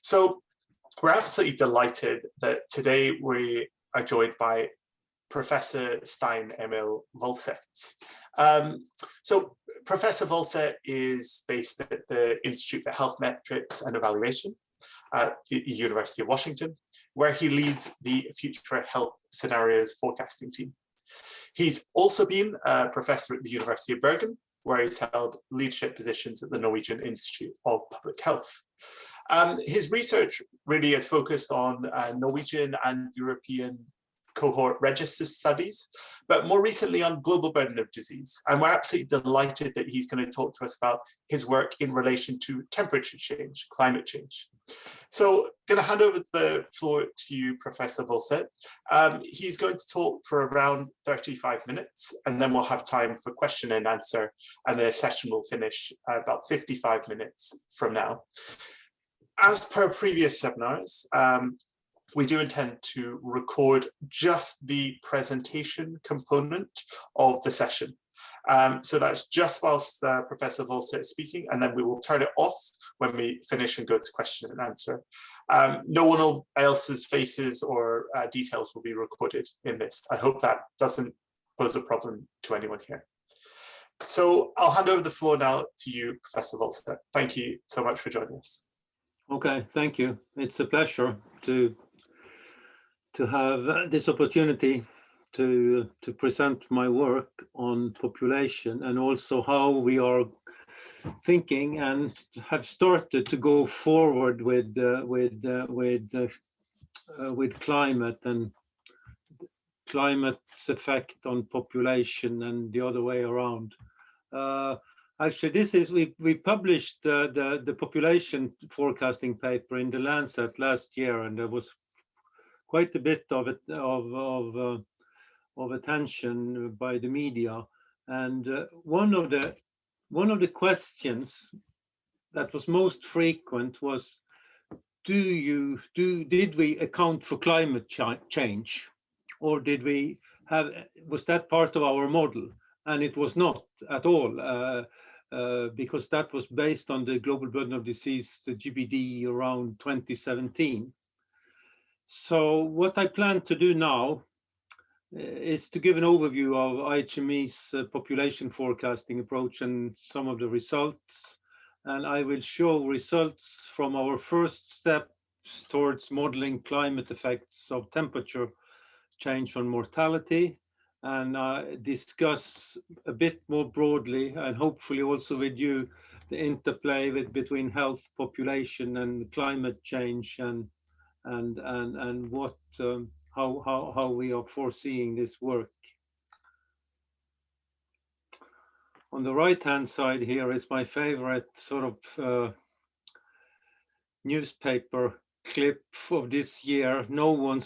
So we're absolutely delighted that today we are joined by Professor Stein Emil Vollset. So Professor Vollset is based at the Institute for Health Metrics and Evaluation at the University of Washington, where he leads the Future Health Scenarios Forecasting team. He's also been a professor at the University of Bergen, where he's held leadership positions at the Norwegian Institute of Public Health. His research really is focused on Norwegian and European cohort register studies, but more recently on global burden of disease. And we're absolutely delighted that he's going to talk to us about his work in relation to temperature change, climate change. So I'm going to hand over the floor to you, Professor Vollset. He's going to talk for around 35 minutes, and then we'll have time for question and answer, and the session will finish about 55 minutes from now. As per previous seminars, we do intend to record just the presentation component of the session. So that's just whilst Professor Vollset is speaking, and then we will turn it off when we finish and go to question and answer. No one else's faces or details will be recorded in this. I hope that doesn't pose a problem to anyone here. So I'll hand over the floor now to you, Professor Vollset. Thank you so much for joining us. Okay, thank you. It's a pleasure to have this opportunity to present my work on population, and also how we are thinking and have started to go forward with climate and climate's effect on population and the other way around. Actually, this is we published the population forecasting paper in the Lancet last year, and there was quite a bit of it of attention by the media. And one of the questions that was most frequent was, did we account for climate change, or was that part of our model? And it was not at all, because that was based on the global burden of disease, the GBD, around 2017. So what I plan to do now is to give an overview of IHME's population forecasting approach and some of the results. And I will show results from our first step towards modeling climate effects of temperature change on mortality, and discuss a bit more broadly, and hopefully also with you, the interplay between health, population, and climate change, and what how we are foreseeing this work. On the right hand side here is my favorite sort of newspaper clip of this year. No one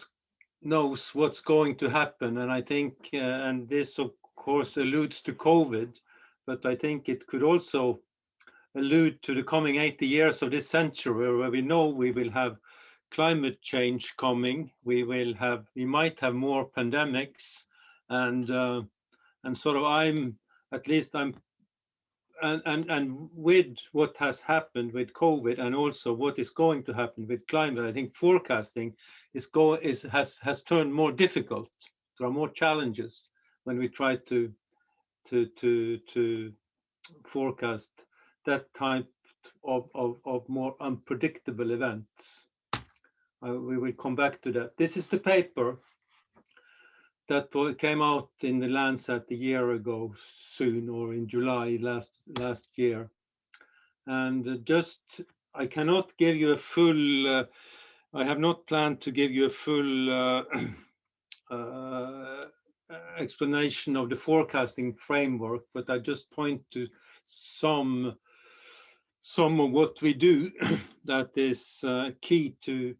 knows what's going to happen, and I think and this of course alludes to COVID, but I think it could also allude to the coming 80 years of this century, where we know we will have climate change coming, we might have more pandemics, and sort of I'm with what has happened with COVID, and also what is going to happen with climate, I think forecasting has turned more difficult. There are more challenges when we try to forecast that type of more unpredictable events. We will come back to that. This is the paper that came out in the Lancet a year ago soon, or in July last year. And I cannot give you a full, I have not planned to give you a full explanation of the forecasting framework, but I just point to some of what we do that is key to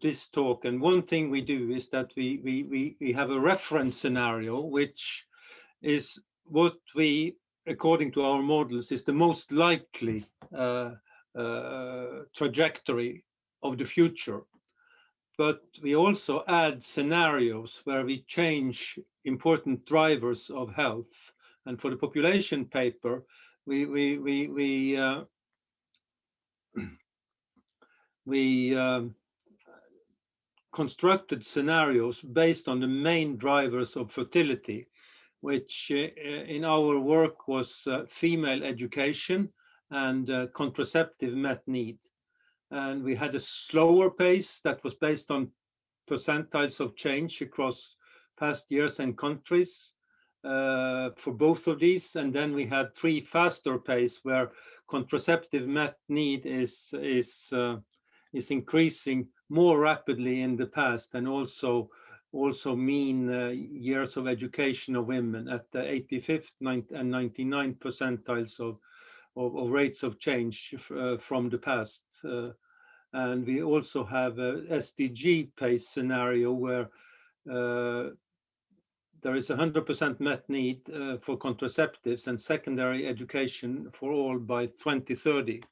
this talk. And one thing we do is that we have a reference scenario, which is what we, according to our models, is the most likely trajectory of the future. But we also add scenarios where we change important drivers of health. And for the population paper, we we constructed scenarios based on the main drivers of fertility, which in our work was female education and contraceptive met need. And we had a slower pace that was based on percentiles of change across past years and countries for both of these. And then we had 3 faster pace where contraceptive met need is increasing more rapidly in the past, and also mean years of education of women at the 85th and 99th percentiles of rates of change from the past. And we also have a SDG pace scenario where there is 100% met need for contraceptives and secondary education for all by 2030.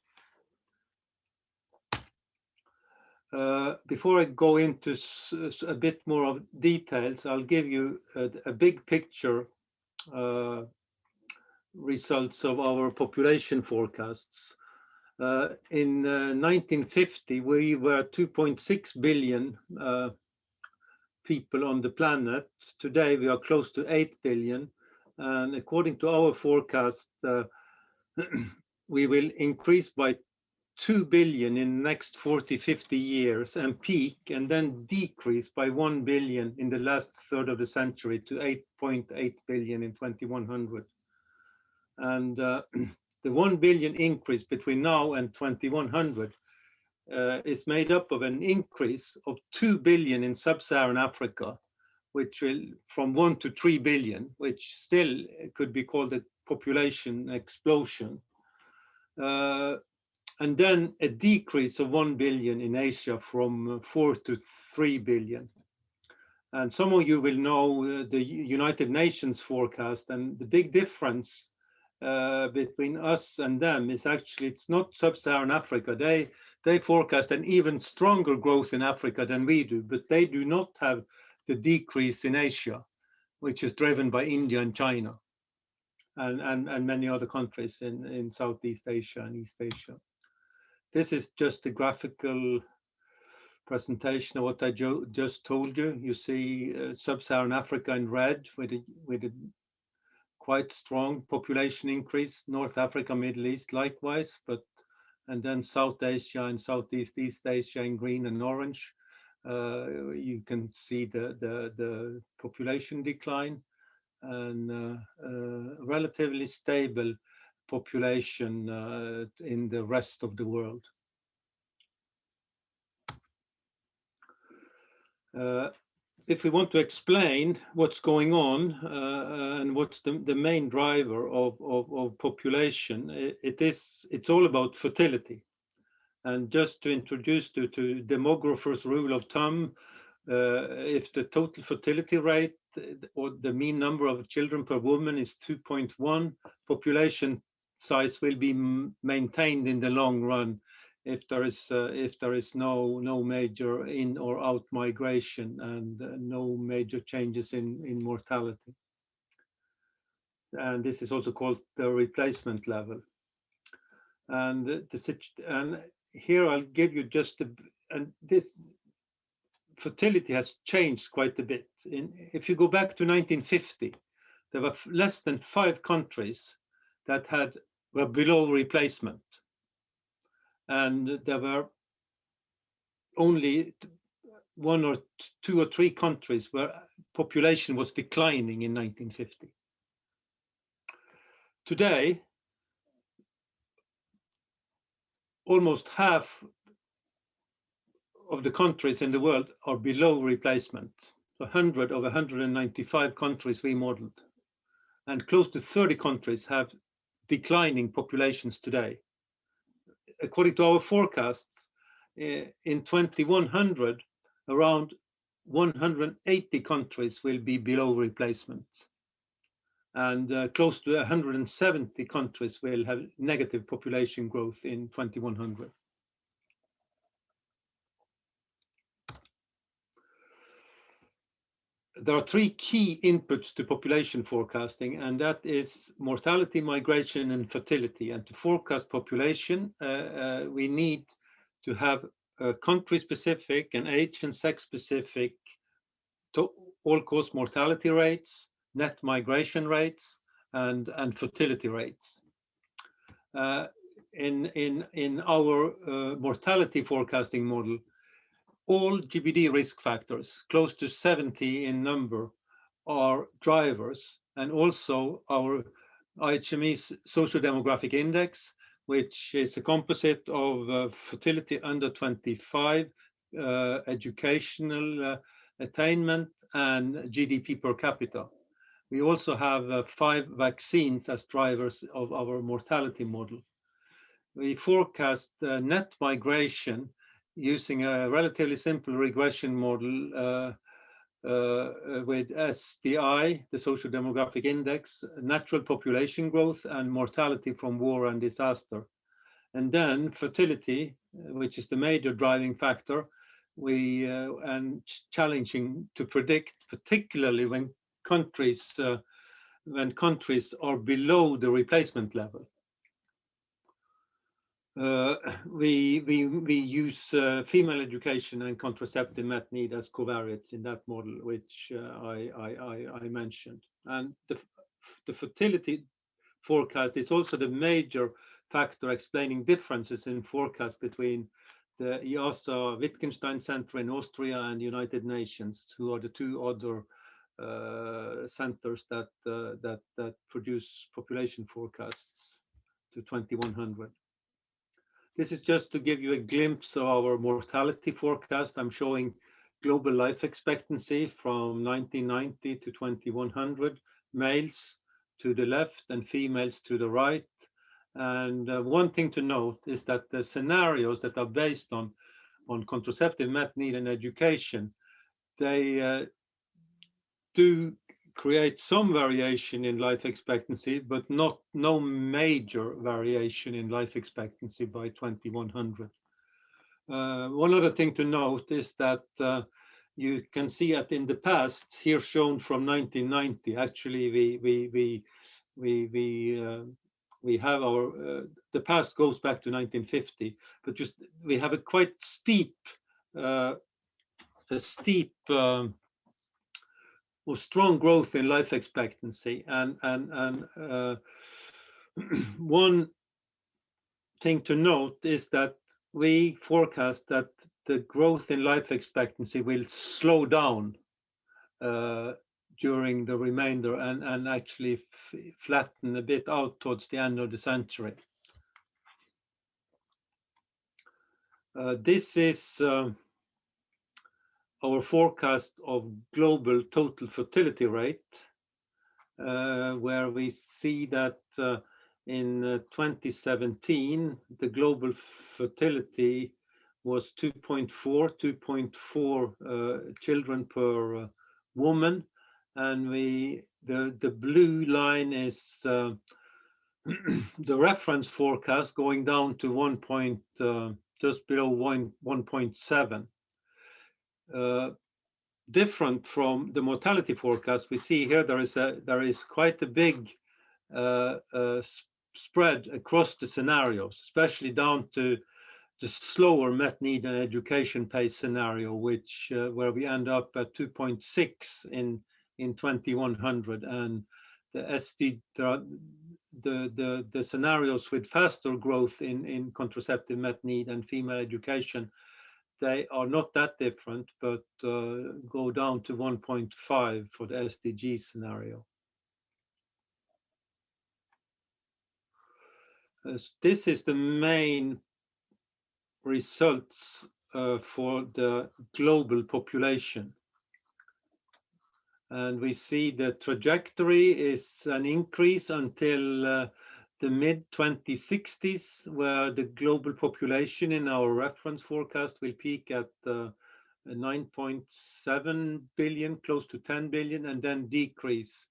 Before I go into a bit more of details, I'll give you a big picture results of our population forecasts. In 1950, we were 2.6 billion people on the planet. Today, we are close to 8 billion. And according to our forecast, we will increase by 2 billion in the next 40-50 years and peak, and then decrease by 1 billion in the last third of the century to 8.8 billion in 2100. And the 1 billion increase between now and 2100 is made up of an increase of 2 billion in sub-Saharan Africa, which will from 1 to 3 billion, which still could be called a population explosion. And then a decrease of 1 billion in Asia from 4 to 3 billion. And some of you will know the United Nations forecast, and the big difference between us and them is actually it's not sub-Saharan Africa. They forecast an even stronger growth in Africa than we do, but they do not have the decrease in Asia, which is driven by India and China and many other countries in Southeast Asia and East Asia. This is just a graphical presentation of what I just told you. You see sub-Saharan Africa in red with a quite strong population increase, North Africa, Middle East likewise, and then South Asia and Southeast East Asia in green and orange. You can see the population decline and relatively stable population in the rest of the world. If we want to explain what's going on and what's the main driver of population, it's all about fertility. And just to introduce you to demographer's rule of thumb, if the total fertility rate or the mean number of children per woman is 2.1, population size will be maintained in the long run if there is no major in or out migration and no major changes in mortality. And this is also called the replacement level. And here I'll give you just this fertility has changed quite a bit. If you go back to 1950, there were less than 5 countries that were below replacement. And there were only 1 or 2 or 3 countries where population was declining in 1950. Today, almost half of the countries in the world are below replacement. 100 of 195 countries we modeled, and close to 30 countries have declining populations today. According to our forecasts, in 2100, around 180 countries will be below replacement, and close to 170 countries will have negative population growth in 2100. There are 3 key inputs to population forecasting, and that is mortality, migration, and fertility. And to forecast population, we need to have country-specific and age and sex-specific all-cause mortality rates, net migration rates, and fertility rates. In our mortality forecasting model, all GBD risk factors, close to 70 in number, are drivers, and also our IHME socio-demographic index, which is a composite of fertility under 25, educational attainment, and GDP per capita. We also have 5 vaccines as drivers of our mortality model. We forecast net migration using a relatively simple regression model with SDI, the social demographic index, natural population growth, and mortality from war and disaster. And then fertility, which is the major driving factor, and challenging to predict, particularly when countries are below the replacement level. We use female education and contraceptive met need as covariates in that model, which I mentioned. And the fertility forecast is also the major factor explaining differences in forecast between the IASA Wittgenstein Center in Austria and United Nations, who are the 2 other centers that produce population forecasts to 2100. This is just to give you a glimpse of our mortality forecast. I'm showing global life expectancy from 1990 to 2100, males to the left and females to the right. And one thing to note is that the scenarios that are based on contraceptive met need and education, they do create some variation in life expectancy, but no major variation in life expectancy by 2100. One other thing to note is that you can see that in the past, here shown from 1990, actually we have our the past goes back to 1950, but just we have a quite steep or strong growth in life expectancy, and one thing to note is that we forecast that the growth in life expectancy will slow down during the remainder and actually flatten a bit out towards the end of the century. This is our forecast of global total fertility rate, where we see that in 2017, the global fertility was 2.4 children per woman. And the blue line is the reference forecast going down to just below 1.7. Different from the mortality forecast, we see here there is quite a big spread across the scenarios, especially down to the slower met need and education pace scenario, which where we end up at 2.6 in 2100, and the scenarios with faster growth in contraceptive met need and female education, they are not that different, but go down to 1.5 for the SDG scenario. This is the main results for the global population. And we see the trajectory is an increase until the mid-2060s, where the global population in our reference forecast will peak at 9.7 billion, close to 10 billion, and then decrease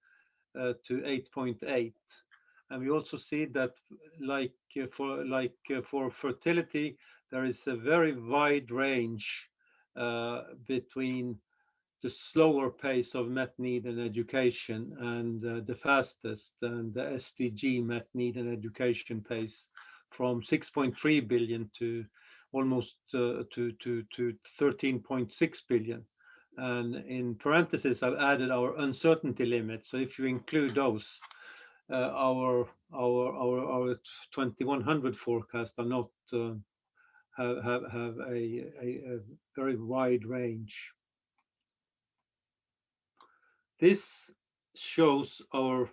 to 8.8. And we also see that, like for fertility, there is a very wide range between the slower pace of met need and education and the fastest, and the SDG met need and education pace from 6.3 billion to almost to 13.6 billion. And in parentheses, I've added our uncertainty limit. So if you include those, our 2100 forecast are not have a very wide range. This shows our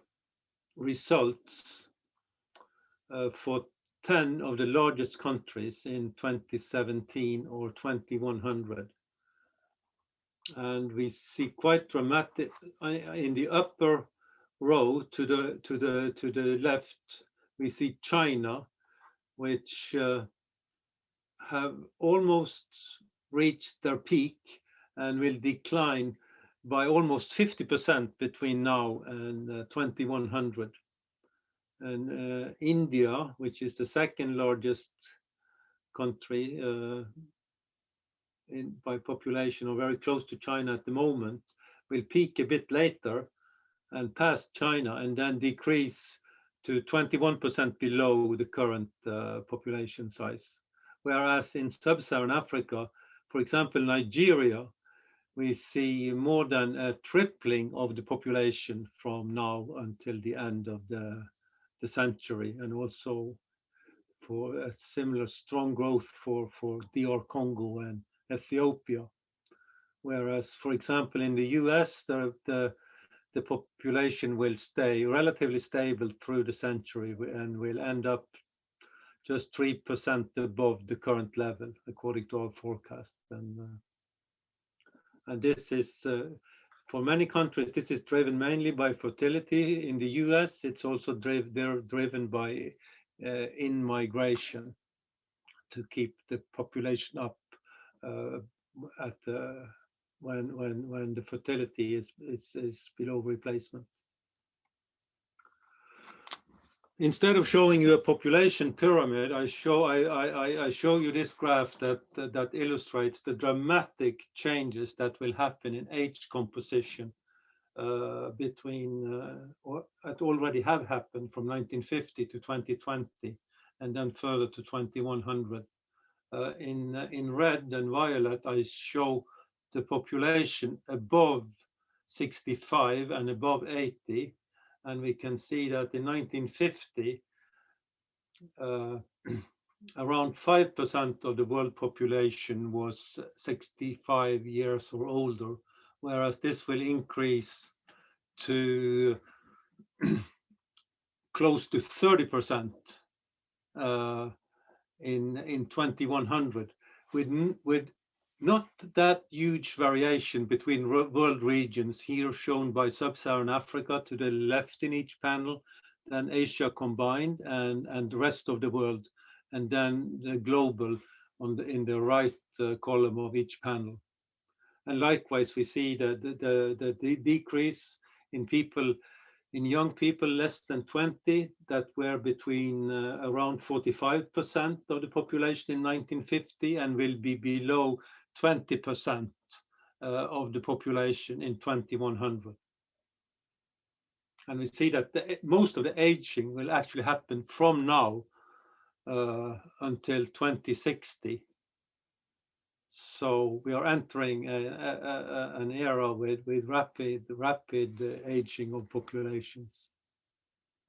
results for 10 of the largest countries in 2017 or 2100. And we see quite dramatic in the upper row to the left. We see China, which have almost reached their peak and will decline by almost 50% between now and 2100. And India, which is the second largest country by population, or very close to China at the moment, will peak a bit later and pass China and then decrease to 21% below the current population size. Whereas in sub-Saharan Africa, for example, Nigeria, we see more than a tripling of the population from now until the end of the century, and also for a similar strong growth for DR Congo and Ethiopia. Whereas, for example, in the US, the population will stay relatively stable through the century and will end up just 3% above the current level, according to our forecast. And this is, for many countries, this is driven mainly by fertility. In the US, it's also driven by in-migration to keep the population up at when the fertility is below replacement. Instead of showing you a population pyramid, I show you this graph that illustrates the dramatic changes that will happen in age composition between or that already have happened from 1950 to 2020, and then further to 2100. In red and violet, I show the population above 65 and above 80. And we can see that in 1950, around 5% of the world population was 65 years or older, whereas this will increase to close to 30% in 2100, with not that huge variation between world regions, here shown by sub-Saharan Africa to the left in each panel, then Asia combined, and the rest of the world, and then the global in the right column of each panel. And likewise, we see the decrease in young people less than 20 that were between around 45% of the population in 1950 and will be below 20% of the population in 2100. And we see that most of the aging will actually happen from now until 2060. So we are entering an era with rapid aging of populations,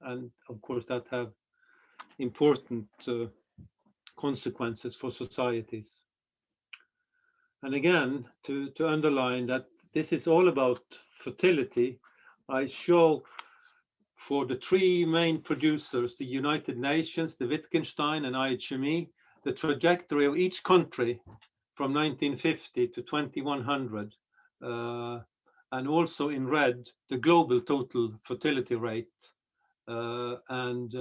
and of course that have important consequences for societies. And again, to underline that this is all about fertility, I show for the three main producers, the United Nations, the Wittgenstein and IHME, the trajectory of each country from 1950 to 2100, and also in red, the global total fertility rate, and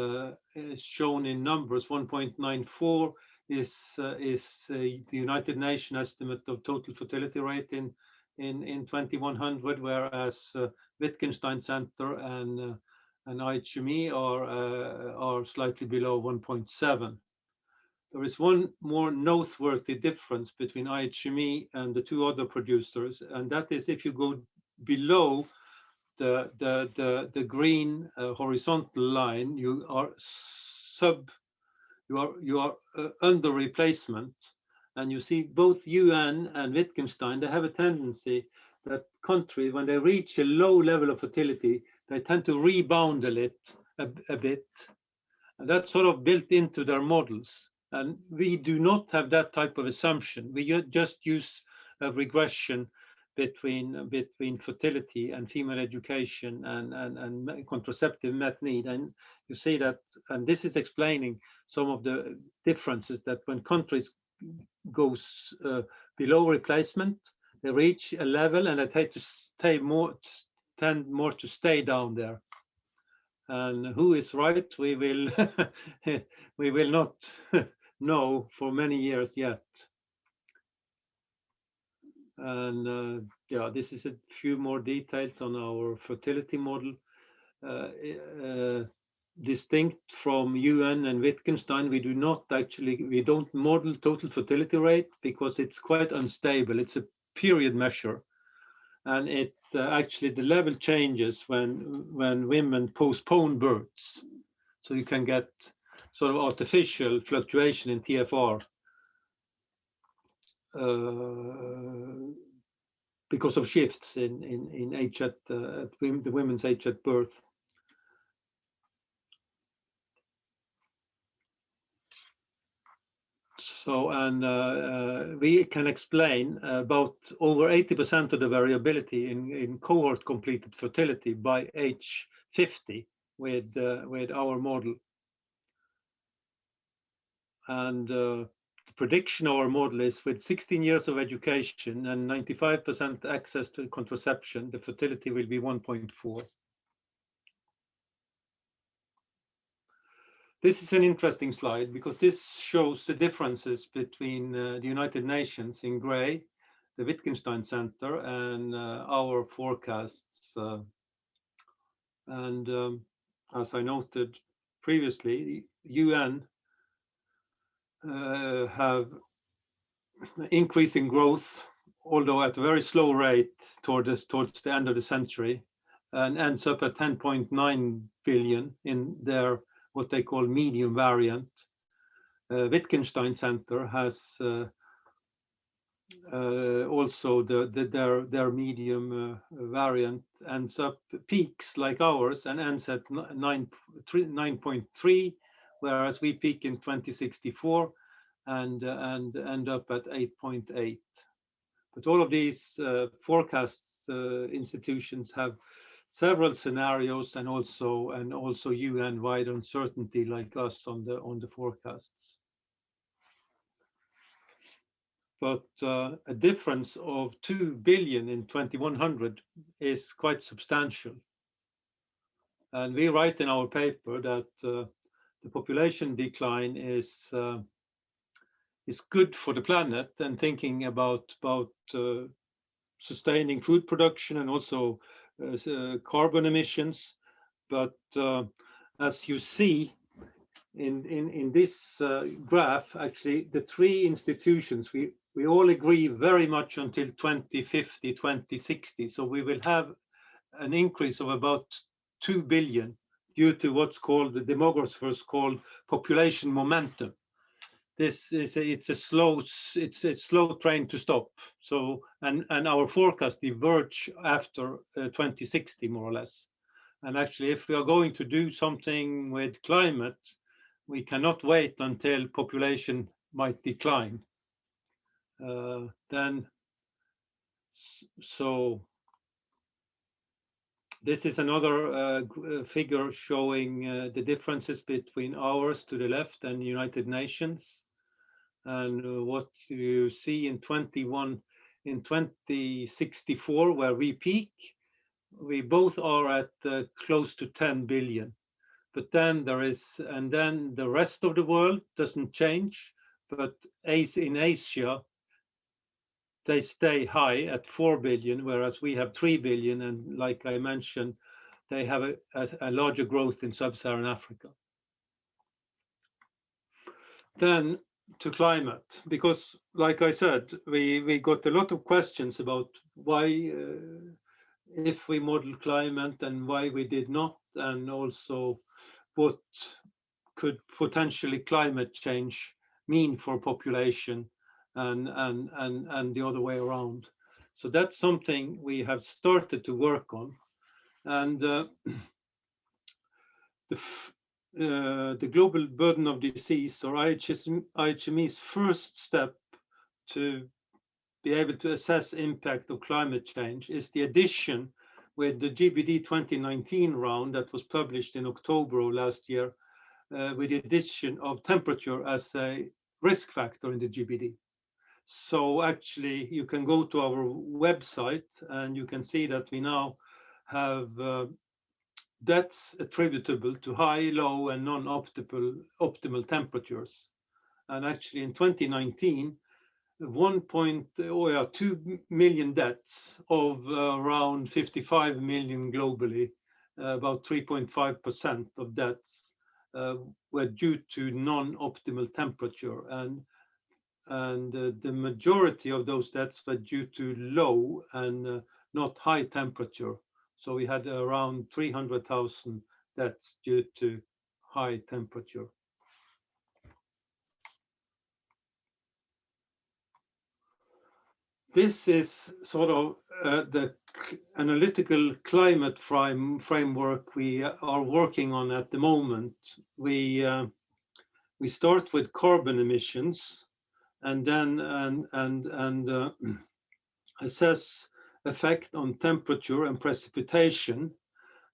is shown in numbers. 1.94 is the United Nations estimate of total fertility rate in 2100, whereas Wittgenstein Center and IHME are slightly below 1.7. There is one more noteworthy difference between IHME and the two other producers, and that is if you go below the green horizontal line, you are under replacement, And you see both UN and Wittgenstein, they have a tendency that countries, when they reach a low level of fertility, they tend to rebound a bit. And that's sort of built into their models. And we do not have that type of assumption. We just use a regression between fertility and female education and contraceptive met need. And you see that, and this is explaining some of the differences, that when countries goes below replacement, they reach a level and they tend more to stay down there. And who is right, we will we will not know for many years yet. And yeah, this is a few more details on our fertility model. Distinct from UN and Wittgenstein, we don't model total fertility rate because it's quite unstable. It's a period measure, and it's actually the level changes when women postpone births, so you can get sort of artificial fluctuation in TFR because of shifts in age at the women's age at birth. So, and we can explain about over 80% of the variability in cohort completed fertility by age 50 with our model. And the prediction of our model is with 16 years of education and 95% access to contraception, the fertility will be 1.4. This is an interesting slide because this shows the differences between the United Nations in gray, the Wittgenstein Center, and our forecasts. As I noted previously, UN have increasing growth, although at a very slow rate towards the end of the century, and ends up at 10.9 billion in their what they call medium variant. Wittgenstein Center has also their medium variant ends up peaks like ours and ends at 9.3, whereas we peak in 2064 and end up at 8.8. But all of these forecast institutions have several scenarios and also UN-wide uncertainty like us on the forecasts. But a difference of 2 billion in 2100 is quite substantial. And we write in our paper that the population decline is good for the planet, and thinking about sustaining food production and also carbon emissions. But as you see in this graph, actually the three institutions, we all agree very much until 2050, 2060. So we will have an increase of about 2 billion due to what's called, the demographers call population momentum. It's a slow train to stop. So and our forecast diverge after 2060 more or less. And actually, if we are going to do something with climate, we cannot wait until population might decline. So this is another figure showing the differences between ours to the left and United Nations. And what you see in 2064, where we peak, we both are at close to 10 billion. But then then the rest of the world doesn't change, but in Asia, they stay high at 4 billion, whereas we have 3 billion. And like I mentioned, they have a larger growth in sub-Saharan Africa. Then to climate, because like I said, we got a lot of questions about why, if we model climate, and why we did not, and also what could potentially climate change mean for population and the other way around. So that's something we have started to work on. And the global burden of disease, or IHME's first step to be able to assess impact of climate change, is the addition with the GBD 2019 round that was published in October of last year, with the addition of temperature as a risk factor in the GBD. So actually you can go to our website and you can see that we now have deaths attributable to high, low and non-optimal temperatures. And actually in 2019, 2 million deaths of around 55 million globally, about 3.5% of deaths were due to non-optimal temperature, and the majority of those deaths were due to low and not high temperature. So we had around 300,000 deaths due to high temperature. This is sort of the analytical climate framework we are working on at the moment. We start with carbon emissions, and then assess effect on temperature and precipitation.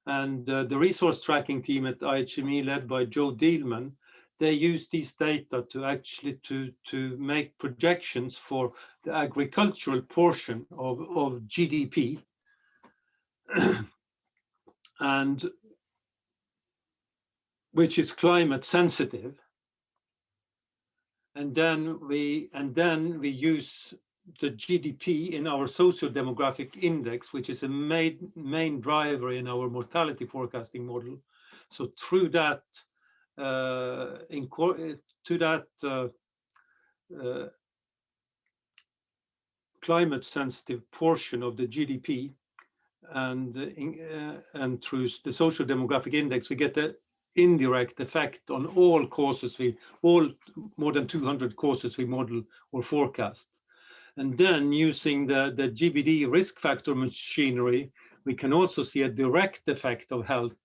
And the resource tracking team at IHME, led by Joe Dielman, they use these data to actually to make projections for the agricultural portion of GDP, and which is climate sensitive. And then we use the GDP in our socio-demographic index, which is a main driver in our mortality forecasting model. So through that, climate sensitive portion of the GDP, and through the social demographic index, we get the indirect effect on all causes, all more than 200 causes we model or forecast. And then using the GBD risk factor machinery, we can also see a direct effect of health,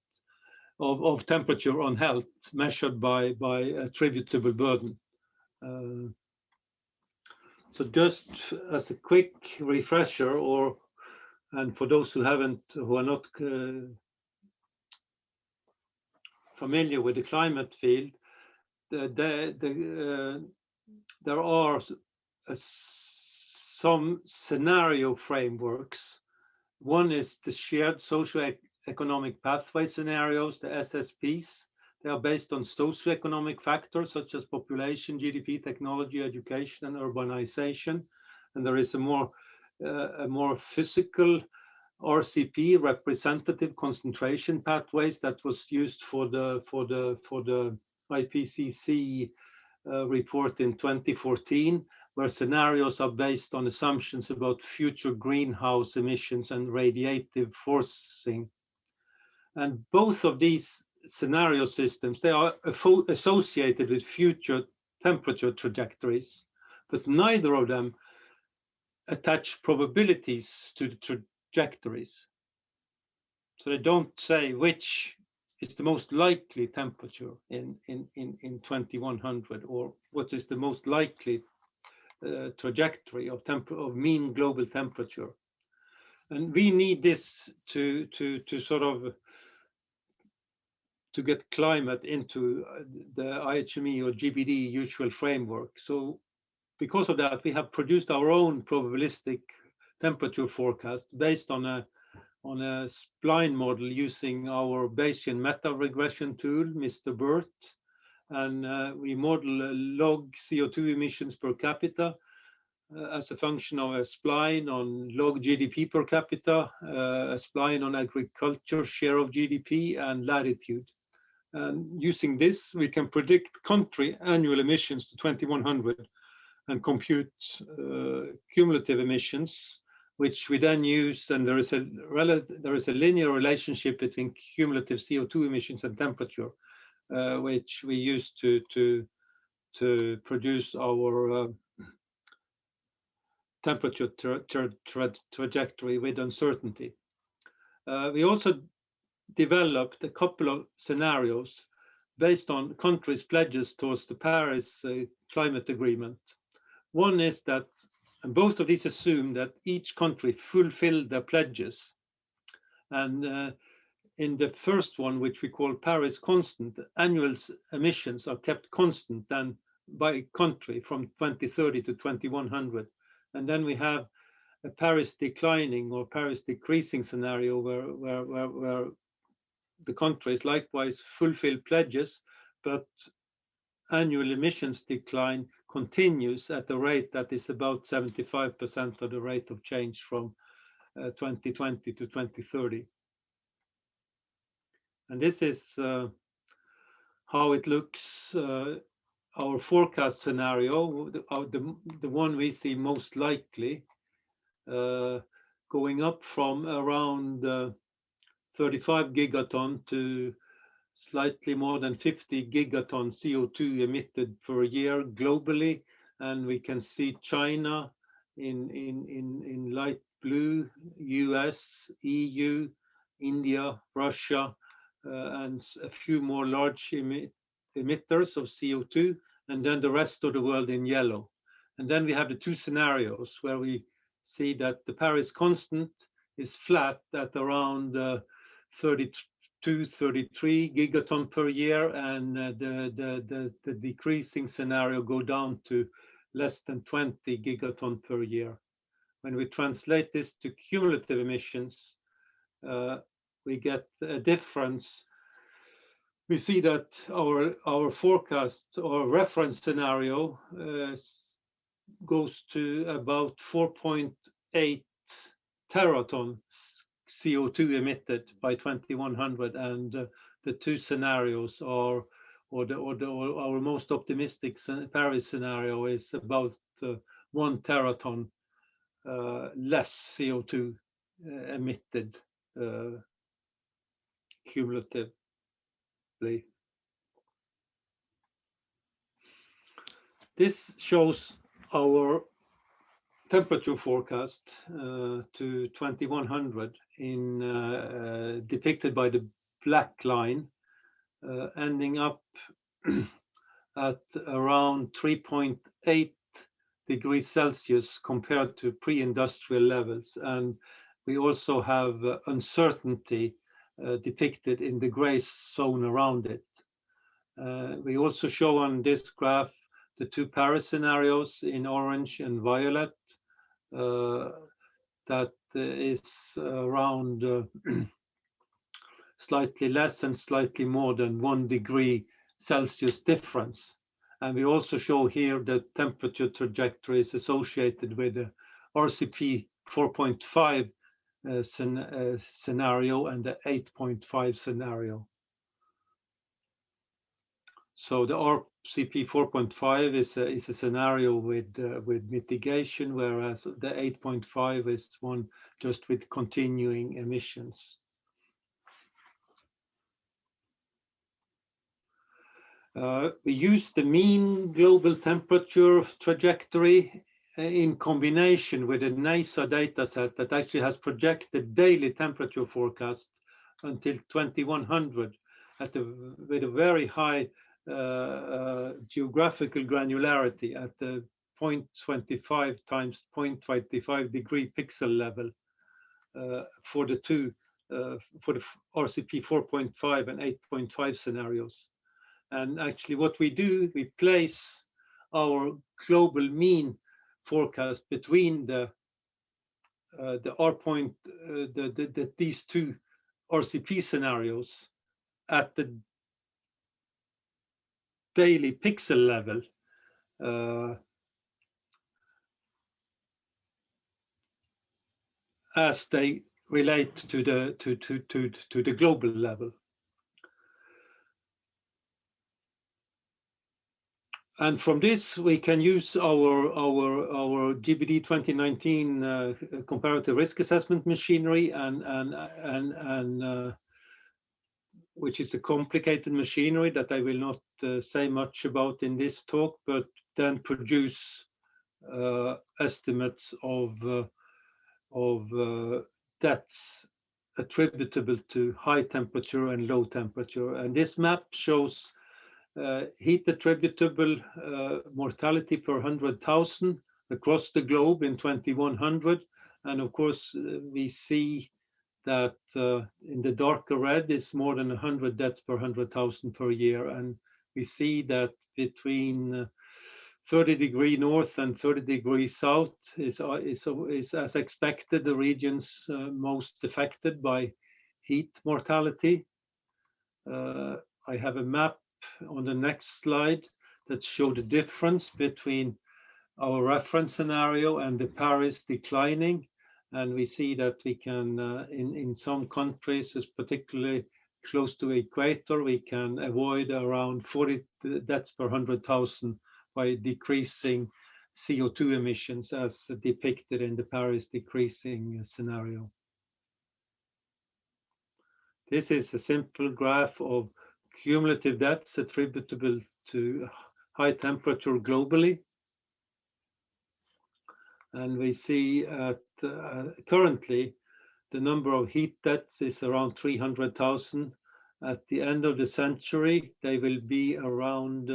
of temperature on health, measured by attributable burden. So just as a quick refresher, and for those who are not familiar with the climate field, there are some scenario frameworks. One is the shared socio-economic pathway scenarios, the SSPs. They are based on socioeconomic factors such as population, GDP, technology, education, and urbanization. And there is a more physical RCP, representative concentration pathways, that was used for the IPCC report in 2014, where scenarios are based on assumptions about future greenhouse emissions and radiative forcing. And both of these scenario systems, they are associated with future temperature trajectories, but neither of them attach probabilities to the trajectories. So they don't say which is the most likely temperature in 2100, or what is the most likely trajectory of mean global temperature. And we need this to sort of to get climate into the IHME or GBD usual framework. So because of that, we have produced our own probabilistic temperature forecast based on a spline model using our Bayesian meta regression tool, Mr. BERT. And we model log CO2 emissions per capita as a function of a spline on log GDP per capita, a spline on agriculture share of GDP, and latitude. And using this, we can predict country annual emissions to 2100 and compute cumulative emissions, which we then use. And there is a linear relationship between cumulative CO2 emissions and temperature, which we use to produce our temperature trajectory with uncertainty. We also developed a couple of scenarios based on countries' pledges towards the Paris Climate Agreement. One is that, and both of these assume that each country fulfilled their pledges. And in the first one, which we call Paris Constant, annual emissions are kept constant then by country from 2030 to 2100. And then we have a Paris declining or Paris decreasing scenario where the countries likewise fulfill pledges, but annual emissions decline continues at a rate that is about 75% of the rate of change from 2020 to 2030. And this is how it looks, our forecast scenario, the one we see most likely, going up from around 35 gigaton to slightly more than 50 gigaton CO2 emitted per year globally. And we can see China in light blue, US, EU, India, Russia, and a few more large emitters of CO2, and then the rest of the world in yellow. And then we have the two scenarios where we see that the Paris constant is flat at around 32, 33 gigaton per year, and the decreasing scenario go down to less than 20 gigaton per year. When we translate this to cumulative emissions, we get a difference. We see that our forecast or reference scenario goes to about 4.8 teraton CO2 emitted by 2100, and the two scenarios are, our most optimistic Paris scenario is about 1 teraton less CO2 emitted cumulatively. This shows our temperature forecast to 2100 in depicted by the black line, ending up at around 3.8 degrees Celsius compared to pre-industrial levels. And we also have uncertainty depicted in the gray zone around it. We also show on this graph the two Paris scenarios in orange and violet. That is around slightly less and slightly more than 1 degree Celsius difference. And we also show here the temperature trajectories associated with the RCP 4.5 scenario and the 8.5 scenario. So the RCP 4.5 is a scenario with mitigation, whereas the 8.5 is one just with continuing emissions. We use the mean global temperature trajectory in combination with a NASA dataset that actually has projected daily temperature forecast until 2100 with a very high geographical granularity at the 0.25 times 0.25 degree pixel level for the two for the RCP 4.5 and 8.5 scenarios. And actually what we do, we place our global mean forecast between these two RCP scenarios at the daily pixel level as they relate to the global level. And from this, we can use our GBD 2019 comparative risk assessment machinery, and which is a complicated machinery that I will not say much about in this talk, but then produce estimates of deaths attributable to high temperature and low temperature. And this map shows heat attributable mortality per 100,000 across the globe in 2100. And of course, we see that in the darker red is more than 100 deaths per 100,000 per year. And we see that between 30 degrees north and 30 degrees south is as expected the regions most affected by heat mortality. I have a map on the next slide that shows the difference between our reference scenario and the Paris declining. And we see that we can, in some countries, particularly close to equator, we can avoid around 40 deaths per 100,000 by decreasing CO2 emissions as depicted in the Paris decreasing scenario. This is a simple graph of cumulative deaths attributable to high temperature globally. And we see currently the number of heat deaths is around 300,000. At the end of the century, they will be around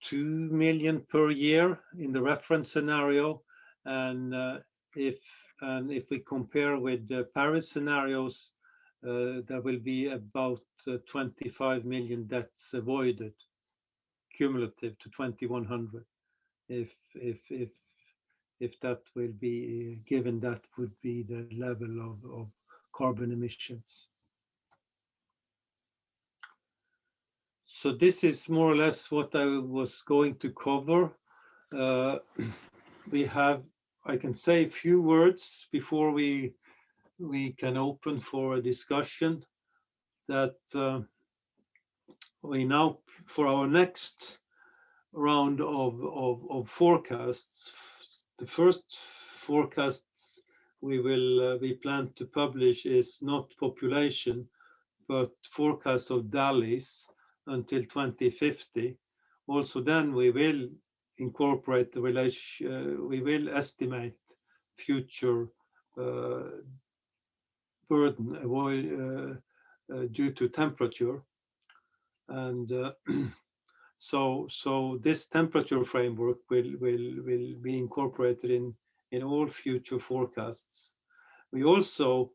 2 million per year in the reference scenario. And if we compare with the Paris scenarios, there will be about 25 million deaths avoided, cumulative to 2100, if that will be given, that would be the level of carbon emissions. So this is more or less what I was going to cover. I can say a few words before we can open for a discussion, that we now, for our next round of forecasts, the first forecasts we plan to publish is not population, but forecast of DALIs until 2050. Also, then we will incorporate the relation. We will estimate future burden due to temperature, and so this temperature framework will be incorporated in all future forecasts. We also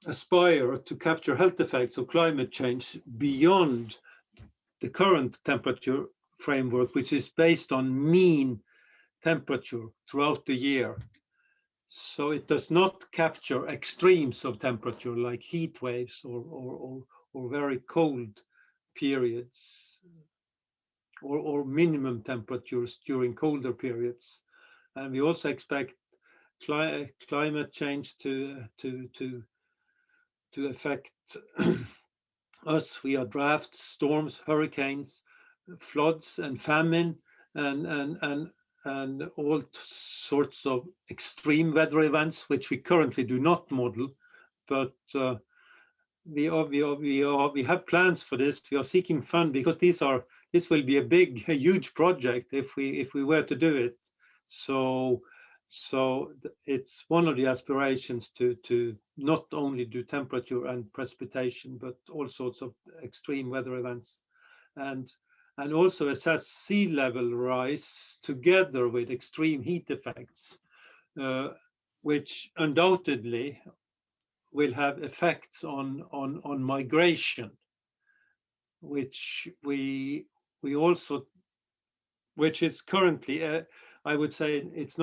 aspire to capture health effects of climate change beyond the current temperature framework, which is based on mean temperature throughout the year. So it does not capture extremes of temperature like heat waves or very cold periods or minimum temperatures during colder periods. And we also expect climate change to affect us via droughts, storms, hurricanes, floods, and famine, and all sorts of extreme weather events, which we currently do not model, but we have plans for this. We are seeking fund because this will be a huge project if we were to do it. So it's one of the aspirations to not only do temperature and precipitation, but all sorts of extreme weather events, and also assess sea level rise together with extreme heat effects, which undoubtedly will have effects on migration, which is currently I would say it's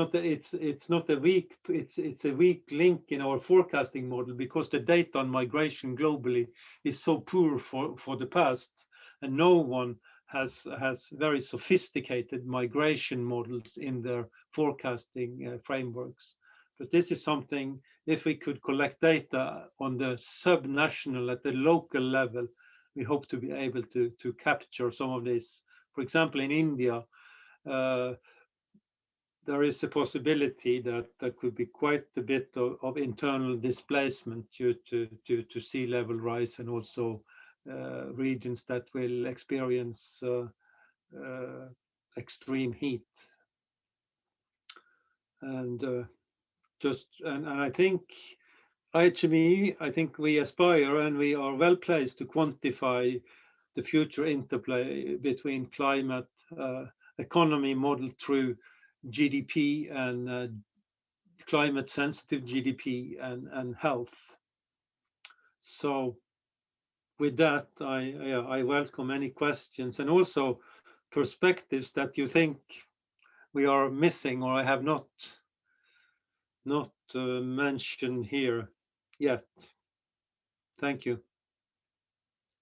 a weak link in our forecasting model, because the data on migration globally is so poor for the past, and no one has very sophisticated migration models in their forecasting frameworks. But this is something, if we could collect data on the sub-national, at the local level, we hope to be able to capture some of this. For example, in India, there is a possibility that there could be quite a bit of internal displacement due to sea level rise, and also regions that will experience extreme heat. And I think IHME, I think we aspire and we are well placed to quantify the future interplay between climate, economy modeled through GDP and climate sensitive GDP and health. So with that, I welcome any questions and also perspectives that you think we are missing or I have not mentioned here yet. Thank you.